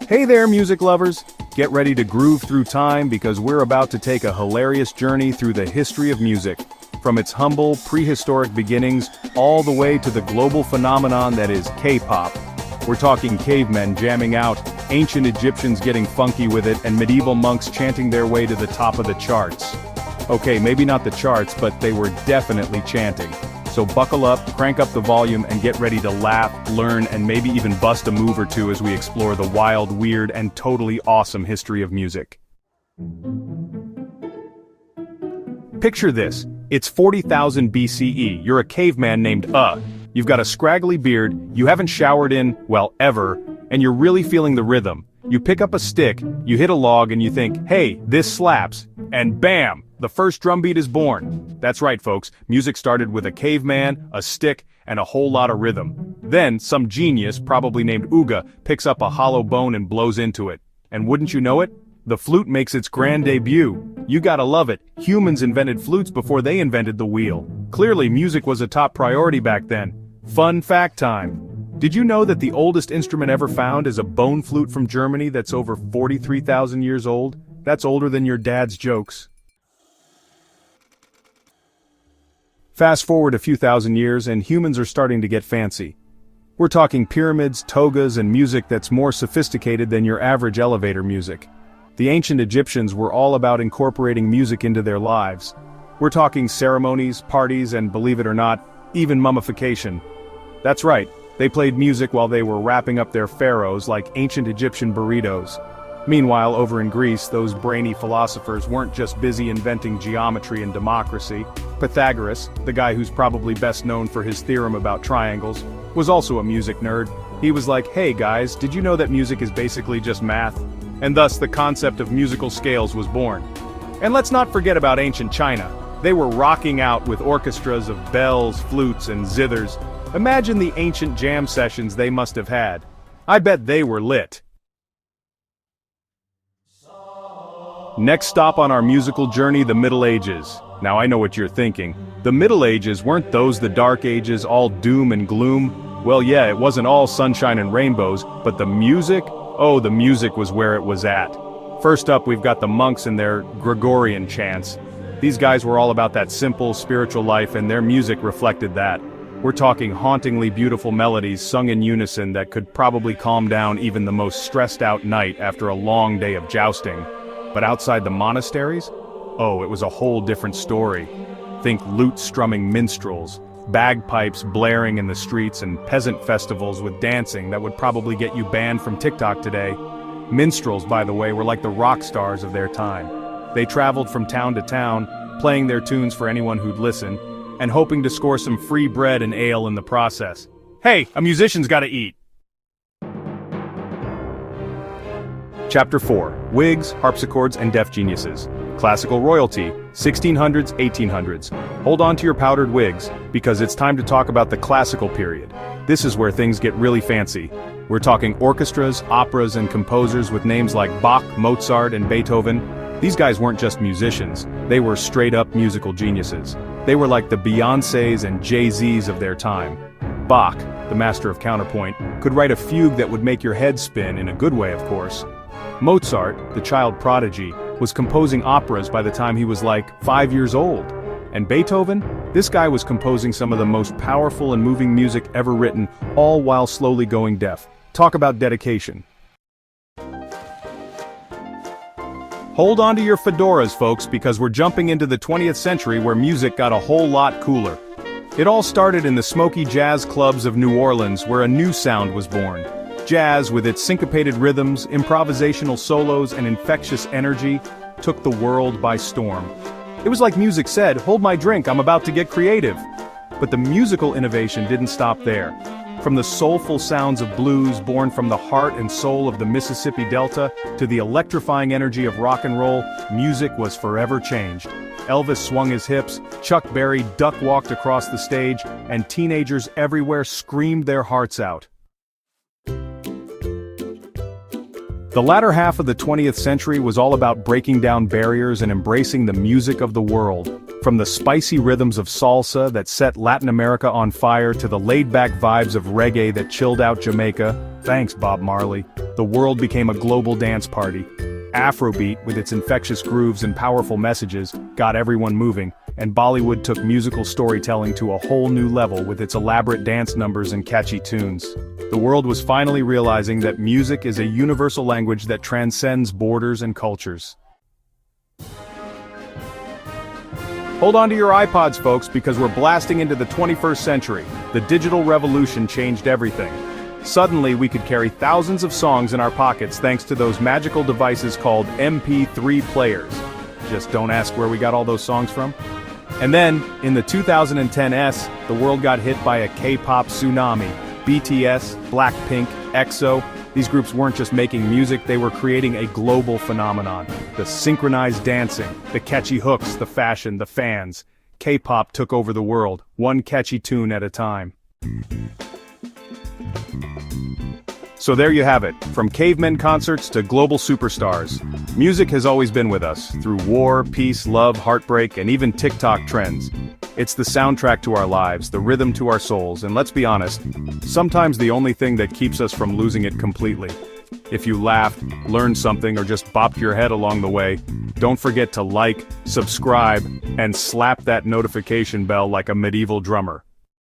Hey there, music lovers! Get ready to groove through time because we're about to take a hilarious journey through the history of music, from its humble, prehistoric beginnings all the way to the global phenomenon that is K-pop. We're talking cavemen jamming out, ancient Egyptians getting funky with it, and medieval monks chanting their way to the top of the charts. Okay, maybe not the charts, but they were definitely chanting. So buckle up, crank up the volume, and get ready to laugh, learn, and maybe even bust a move or two as we explore the wild, weird, and totally awesome history of music. Picture this. It's 40,000 BCE, you're a caveman named You've got a scraggly beard, you haven't showered in, well, ever, and you're really feeling the rhythm. You pick up a stick, you hit a log, and you think, hey, this slaps. And bam! The first drum beat is born. That's right, folks, music started with a caveman, a stick, and a whole lot of rhythm. Then, some genius, probably named Uga, picks up a hollow bone and blows into it. And wouldn't you know it? The flute makes its grand debut. You gotta love it, humans invented flutes before they invented the wheel. Clearly, music was a top priority back then. Fun fact time. Did you know that the oldest instrument ever found is a bone flute from Germany that's over 43,000 years old? That's older than your dad's jokes. Fast forward a few thousand years and humans are starting to get fancy. We're talking pyramids, togas, and music that's more sophisticated than your average elevator music. The ancient Egyptians were all about incorporating music into their lives. We're talking ceremonies, parties, and believe it or not, even mummification. That's right, they played music while they were wrapping up their pharaohs like ancient Egyptian burritos. Meanwhile, over in Greece, those brainy philosophers weren't just busy inventing geometry and democracy. Pythagoras, the guy who's probably best known for his theorem about triangles, was also a music nerd. He was like, hey guys, did you know that music is basically just math? And thus the concept of musical scales was born. And let's not forget about ancient China. They were rocking out with orchestras of bells, flutes, and zithers. Imagine the ancient jam sessions they must have had. I bet they were lit. Next stop on our musical journey, the Middle Ages. Now I know what you're thinking. The Middle Ages, weren't those the Dark Ages, all doom and gloom? Well yeah, it wasn't all sunshine and rainbows, but the music? Oh, the music was where it was at. First up, we've got the monks and their Gregorian chants. These guys were all about that simple, spiritual life, and their music reflected that. We're talking hauntingly beautiful melodies sung in unison that could probably calm down even the most stressed-out knight after a long day of jousting. But outside the monasteries? Oh, it was a whole different story. Think lute-strumming minstrels, bagpipes blaring in the streets, and peasant festivals with dancing that would probably get you banned from TikTok today. Minstrels, by the way, were like the rock stars of their time. They traveled from town to town, playing their tunes for anyone who'd listen, and hoping to score some free bread and ale in the process. Hey, a musician's gotta eat! Chapter 4. Wigs, harpsichords, and deaf geniuses. Classical royalty, 1600s, 1800s. Hold on to your powdered wigs, because it's time to talk about the classical period. This is where things get really fancy. We're talking orchestras, operas, and composers with names like Bach, Mozart, and Beethoven. These guys weren't just musicians, they were straight-up musical geniuses. They were like the Beyoncés and Jay-Z's of their time. Bach, the master of counterpoint, could write a fugue that would make your head spin, in a good way of course. Mozart, the child prodigy, was composing operas by the time he was like 5 years old. And Beethoven? This guy was composing some of the most powerful and moving music ever written, all while slowly going deaf. Talk about dedication. Hold on to your fedoras, folks, because we're jumping into the 20th century where music got a whole lot cooler. It all started in the smoky jazz clubs of New Orleans, where a new sound was born. Jazz, with its syncopated rhythms, improvisational solos, and infectious energy, took the world by storm. It was like music said, hold my drink, I'm about to get creative. But the musical innovation didn't stop there. From the soulful sounds of blues born from the heart and soul of the Mississippi Delta, to the electrifying energy of rock and roll, music was forever changed. Elvis swung his hips, Chuck Berry duck-walked across the stage, and teenagers everywhere screamed their hearts out. The latter half of the 20th century was all about breaking down barriers and embracing the music of the world. From the spicy rhythms of salsa that set Latin America on fire to the laid-back vibes of reggae that chilled out Jamaica, thanks Bob Marley, the world became a global dance party. Afrobeat, with its infectious grooves and powerful messages, got everyone moving, and Bollywood took musical storytelling to a whole new level with its elaborate dance numbers and catchy tunes. The world was finally realizing that music is a universal language that transcends borders and cultures. Hold on to your iPods, folks, because we're blasting into the 21st century. The digital revolution changed everything. Suddenly, we could carry thousands of songs in our pockets thanks to those magical devices called MP3 players. Just don't ask where we got all those songs from. And then, in the 2010s, the world got hit by a K-pop tsunami. BTS, Blackpink, EXO, these groups weren't just making music, they were creating a global phenomenon. The synchronized dancing, the catchy hooks, the fashion, the fans. K-pop took over the world, one catchy tune at a time. So there you have it, from Cavemen concerts to global superstars. Music has always been with us, through war, peace, love, heartbreak, and even TikTok trends. It's the soundtrack to our lives, the rhythm to our souls, and let's be honest, sometimes the only thing that keeps us from losing it completely. If you laughed, learned something, or just bopped your head along the way, don't forget to like, subscribe, and slap that notification bell like a medieval drummer.